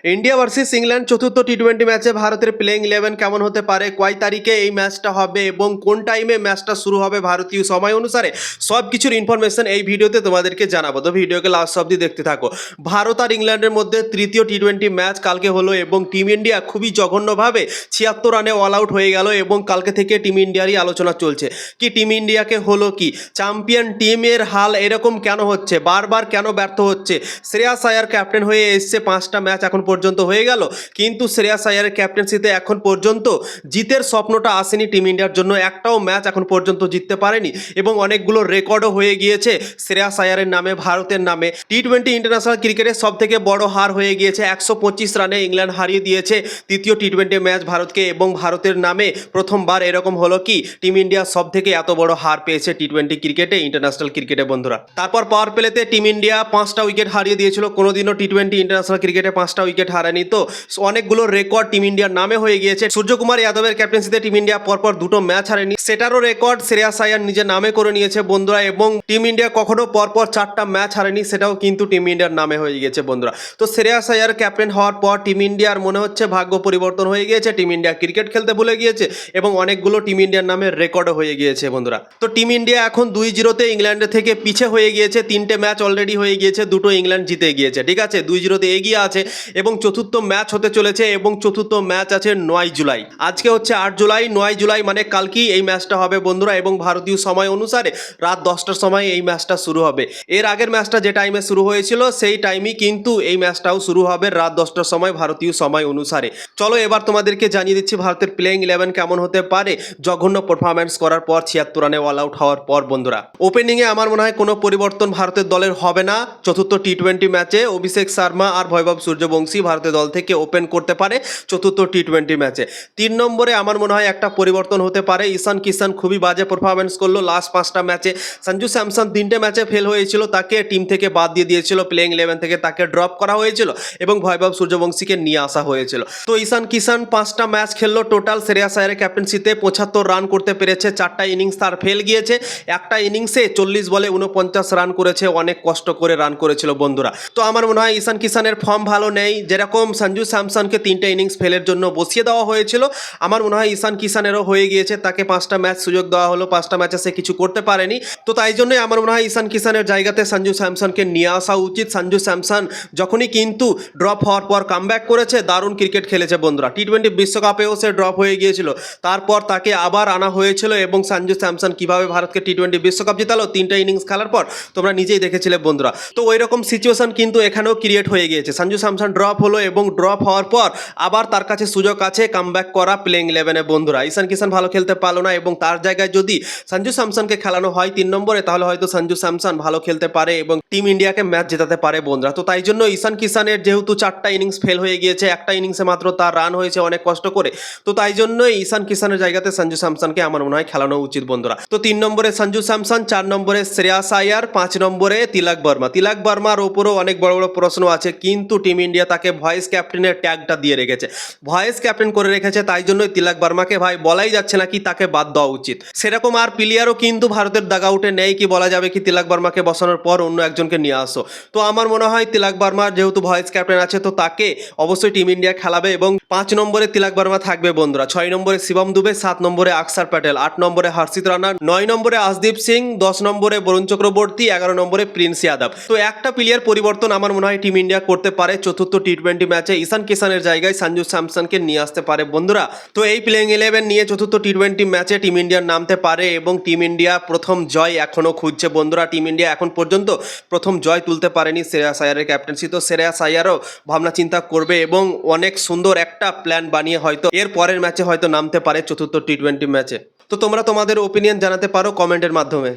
India versus England চতুর্থ টি-20 ম্যাচে ভারতের প্লেইং 11 কেমন হতে পারে, কয় তারিখে এই ম্যাচটা হবে এবং কোন টাইমে ম্যাচটা শুরু হবে ভারতীয় সময় অনুসারে সব কিছুর ইনফরমেশন এই ভিডিওতে তোমাদেরকে জানাবো। তো ভিডিওকে লাস্ট অবধি দেখতে থাকো। ভারত আর ইংল্যান্ডের মধ্যে তৃতীয় টি-20 ম্যাচ কালকে হলো এবং টিম ইন্ডিয়া খুবই জঘন্যভাবে 76 রানে অল আউট হয়ে গেল এবং কালকে থেকে টিম ইন্ডিয়ারই আলোচনা চলছে কি টিম ইন্ডিয়াকে হলো কি চ্যাম্পিয়ন টিমের হাল এরকম কেন হচ্ছে, বারবার কেন ব্যর্থ হচ্ছে। শ্রেয়াস আয়ার ক্যাপ্টেন হয়ে এসছে, 5টা ম্যাচ এখন পর্যন্ত হয়ে গেল, কিন্তু শ্রেয়াস আয়ারের ক্যাপ্টেন্সিতে এখন পর্যন্ত জিতের স্বপ্নটা আসেনি টিম ইন্ডিয়ার জন্য। একটাও ম্যাচ এখন পর্যন্ত জিততে পারেনি এবং অনেকগুলো রেকর্ডও হয়ে গিয়েছে শ্রেয়াস আয়ারের নামে, ভারতের নামে। টি-20 ইন্টারন্যাশনাল ক্রিকেটের সব থেকে বড় হার হয়ে গিয়েছে, 125 রানে ইংল্যান্ড হারিয়ে দিয়েছে তৃতীয় টি-20 ম্যাচ ভারতকে এবং ভারতের নামে প্রথমবার এরকম হলো কি টিম ইন্ডিয়া সব থেকে এত বড় হার পেয়েছে টি-20 ক্রিকেটে, ইন্টারন্যাশনাল ক্রিকেটে বন্ধুরা। তারপর পাওয়ার প্লেতে টিম ইন্ডিয়া 5টা উইকেট হারিয়ে দিয়েছিল, কোনোদিনও টি-20 ইন্টারন্যাশনাল ক্রিকেটে 5টা উইকেট হারায়নি। তো অনেকগুলো রেকর্ড টিম ইন্ডিয়ার নামে হয়ে গিয়েছে। সূর্যকুমার যাদবের ক্যাপ্টেন্সিতে টিম ইন্ডিয়া পরপর 2টো ম্যাচ হারেনি, সেটারও রেকর্ড শ্রেয়াস আয়ার নিজের নামে করে নিয়েছে বন্ধুরা। এবং টিম ইন্ডিয়া কখনো পরপর 4টা ম্যাচ হারেনি, সেটাও কিন্তু টিম ইন্ডিয়ার নামে হয়ে গিয়েছে বন্ধুরা। তো শ্রেয়াস আয়ার ক্যাপ্টেন হওয়ার পর টিম ইন্ডিয়ার মনে হচ্ছে ভাগ্য পরিবর্তন হয়ে গিয়েছে, টিম ইন্ডিয়া ক্রিকেট খেলতে ভুলে গিয়েছে এবং অনেকগুলো টিম ইন্ডিয়ার নামে রেকর্ডও হয়ে গিয়েছে বন্ধুরা। তো টিম ইন্ডিয়া এখন 2-0-তে ইংল্যান্ডের থেকে পিছে হয়ে গিয়েছে, 3টে ম্যাচ অলরেডি হয়ে গিয়েছে, 2টো ইংল্যান্ড জিতে গিয়েছে, ঠিক আছে, 2-0-তে এগিয়ে আছে এবং চতুর্থ ম্যাচ হতে চলেছে এবং চতুর্থ ম্যাচ আছে 9 জুলাই। আজকে হচ্ছে 8 জুলাই, 9 জুলাই মানে কালকেই এই ম্যাচটা হবে বন্ধুরা এবং ভারতীয় সময় অনুসারে রাত 10টার সময় এই ম্যাচটা শুরু হবে। এর আগের ম্যাচটা যে টাইমে শুরু হয়েছিল সেই টাইমই কিন্তু এই ম্যাচটাও শুরু হবে রাত 10টার সময় ভারতীয় সময় অনুসারে। চলো এবার তোমাদেরকে জানিয়ে দিচ্ছি ভারতের প্লেইং 11 কেমন হতে পারে জঘন্য পারফরম্যান্স করার পর, 76 রানে অল আউট হওয়ার পর বন্ধুরা। ওপেনিংয়ে আমার মনে হয় কোনো পরিবর্তন ভারতের দলের হবে না চতুর্থ টি-20 ম্যাচে। অভিষেক শর্মা আর বৈভব সূর্যবংশী ভারতের দল থেকে ওপেন করতে পারে চতুর্থ টি-20 ম্যাচে। 3 নম্বরে আমার মনে হয় একটা পরিবর্তন হতে পারে, ঈশান কিষান খুবই বাজে পারফরম্যান্স করলো লাস্ট 5টা ম্যাচে। সঞ্জু স্যামসন 3টে ম্যাচে ফেল হয়েছিল, তাকে টিম থেকে বাদ দিয়ে দিয়েছিল, প্লেইং 11 থেকে তাকে ড্রপ করা হয়েছিল এবং বৈভব সূর্যবংশীকে নিয়ে আসা হয়েছিল। তো ঈশান কিষান 5টা ম্যাচ খেললো টোটাল, শ্রেয়াস আয়ারের ক্যাপ্টেন্সিতে 75 রান করতে পেরেছে, 4টা ইনিংস তার ফেল গিয়েছে, একটা ইনিংসে 40 বলে 49 রান করেছে, অনেক কষ্ট করে রান করেছিল বন্ধুরা। তো আমার মনে হয় ঈশান কিষানের ফর্ম ভালো নেই, যেরকম সঞ্জু স্যামসনকে 3টে ইনিংস ফেলের জন্য বসিয়ে দেওয়া হয়েছিল, আমার মনে হয় ঈশান কিষানেরও হয়ে গিয়েছে, তাকে 5টা ম্যাচ সুযোগ দেওয়া হলো, 5টা ম্যাচে সে কিছু করতে পারেনি। তো তাই জন্যই আমার মনে হয় ঈশান কিষানের জায়গাতে সঞ্জু স্যামসনকে নিয়ে আসা উচিত। সঞ্জু স্যামসন যখনই কিন্তু ড্রপ হওয়ার পর কামব্যাক করেছে, দারুণ ক্রিকেট খেলেছে বন্ধুরা। টি-20 বিশ্বকাপেও সে ড্রপ হয়ে গিয়েছিল, তারপর তাকে আবার আনা হয়েছিল এবং সঞ্জু স্যামসন কিভাবে ভারতকে টি-20 বিশ্বকাপ জিতালো 3টে ইনিংস খেলার পর, তোমরা নিজেই দেখেছিলে বন্ধুরা। তো ওই রকম সিচুয়েশন কিন্তু এখানেও ক্রিয়েট হয়ে গিয়েছে, সঞ্জু স্যামসন ড্রপ হলো এবং ড্রপ হওয়ার পর আবার তার কাছে সুযোগ আছে কামব্যাক করা প্লেইং 11-এ বন্ধুরা। ঈশান কিষান ভালো খেলতে পারলো না এবং তার জায়গায় যদি সঞ্জু স্যামসনকে খেলানো হয় 3 নম্বরে, তাহলে হয়তো সঞ্জু স্যামসন ভালো খেলতে পারে এবং টিম ইন্ডিয়াকে ম্যাচ জেতাতে পারে বন্ধুরা। তো তাই জন্য ঈশান কিষানের যেহেতু 4টা ইনিংস ফেল হয়ে গিয়েছে, একটা ইনিংসে মাত্র তার রান হয়েছে অনেক কষ্ট করে, তো তাই জন্যই ঈশান কিষানের জায়গাতে সঞ্জু স্যামসনকে আমার মনে হয় খেলানো উচিত বন্ধুরা। তো 3 নম্বরে সঞ্জু স্যামসন, 4 নম্বরে শ্রেয়াস আয়ার, 5 নম্বরে তিলক বর্মা। তিলক বর্মার ওপরও অনেক বড় বড় প্রশ্ন আছে, কিন্তু টিম ইন্ডিয়া তাকে ভয়েস ক্যাপ্টেনের ট্যাগটা দিয়ে রেখেছে, ভয়েস ক্যাপ্টেন করে রেখেছে, তাই জন্যই তিলক বর্মাকে ভাই বলাই যাচ্ছে না কি তাকে বাদ দেওয়া উচিত। সেরকম আর প্লেয়ারও কিন্তু ভারতের দাগাউটে নেই কি বলা যাবে কি তিলক বর্মাকে বসানোর পর অন্য একজনকে নিয়ে আসো। তো আমার মনে হয় তিলক বর্মার যেহেতু ভয়েস ক্যাপ্টেন আছে, তো তাকে অবশ্যই টিম ইন্ডিয়া খেলাবে এবং 5 নম্বরে তিলক বর্মা থাকবে বন্ধুরা, 6 নম্বরে শিবম দুবে, 7 নম্বরে আকসার প্যাটেল, 8 নম্বরে হর্ষিত রানা, 9 নম্বরে আশদীপ সিং, 10 নম্বরে বরুণ চক্রবর্তী, 11 নম্বরে প্রিন্স যাদব। তো একটা প্লেয়ার পরিবর্তন আমার মনে হয় টিম ইন্ডিয়া করতে পারে চতুর্থ টি-20 ম্যাচে, ঈশান কিষানের জায়গায় সঞ্জু স্যামসনকে নিয়ে আসতে পারে বন্ধুরা। তো এই প্লেইং 11 নিয়ে চতুর্থ টি-20 ম্যাচে টিম ইন্ডিয়ার নামতে পারে এবং টিম ইন্ডিয়া প্রথম জয় এখনো খুঁজছে বন্ধুরা। টিম ইন্ডিয়া এখন পর্যন্ত প্রথম জয় তুলতে পারেনি শ্রেয়াস আয়ারের ক্যাপ্টেন্সি, তো শ্রেয়াস আয়ারও ভাবনা চিন্তা করবে এবং অনেক সুন্দর একটা প্ল্যান বানিয়ে হয়তো এর পরের ম্যাচে হয়তো নামতে পারে চতুর্থ টি-20 ম্যাচে। তো তোমরা তোমাদের ওপিনিয়ন জানাতে পারো কমেন্টের মাধ্যমে।